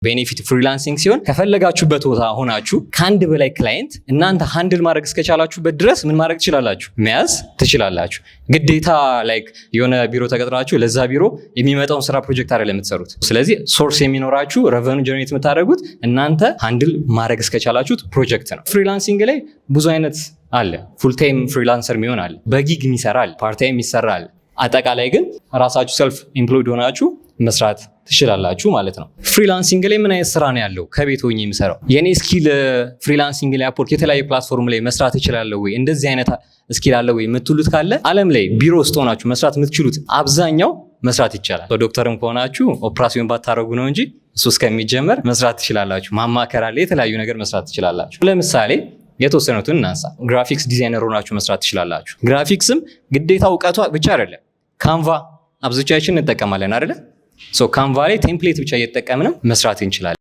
ቤኔፊት ፍሪላንሲንግ ሲሆን ከፈለጋችሁበት ቦታ ሆናችሁ ከአንድ በላይ ክላይንት እናንተ ሃንድል ማድረግ እስከቻላችሁበት ድረስ ምን ማድረግ ትችላላችሁ? መያዝ ትችላላችሁ። ግዴታ ላይክ የሆነ ቢሮ ተቀጥራችሁ ለዛ ቢሮ የሚመጣውን ስራ ፕሮጀክት አይደለም የምትሰሩት። ስለዚህ ሶርስ የሚኖራችሁ ረቨኑ ጀነሬት የምታደርጉት እናንተ ሃንድል ማድረግ እስከቻላችሁት ፕሮጀክት ነው። ፍሪላንሲንግ ላይ ብዙ አይነት አለ። ፉል ታይም ፍሪላንሰር የሚሆን አለ፣ በጊግ የሚሰራ አለ፣ ፓርት ታይም የሚሰራ አለ። አጠቃላይ ግን ራሳችሁ ሰልፍ ኢምፕሎይድ ሆናችሁ መስራት ትችላላችሁ ማለት ነው። ፍሪላንሲንግ ላይ ምን አይነት ስራ ነው ያለው? ከቤት ሆኜ የምሰራው የኔ ስኪል ፍሪላንሲንግ ላይ አፕወርክ የተለያየ ፕላትፎርም ላይ መስራት እችላለሁ ወይ እንደዚህ አይነት ስኪል አለ ወይ የምትሉት ካለ ዓለም ላይ ቢሮ ውስጥ ሆናችሁ መስራት የምትችሉት አብዛኛው መስራት ይቻላል። ዶክተርም ከሆናችሁ ኦፕራሲዮን ባታረጉ ነው እንጂ እሱ እስከሚጀመር መስራት ትችላላችሁ። ማማከር አለ፣ የተለያዩ ነገር መስራት ትችላላችሁ። ለምሳሌ የተወሰኑትን እናንሳ። ግራፊክስ ዲዛይነር ሆናችሁ መስራት ትችላላችሁ። ግራፊክስም ግዴታ እውቀቷ ብቻ አይደለም። ካንቫ አብዛኛችን እንጠቀማለን አይደለ? ሶ ካንቫ ላይ ቴምፕሌት ብቻ እየተጠቀምንም መስራት እንችላለን።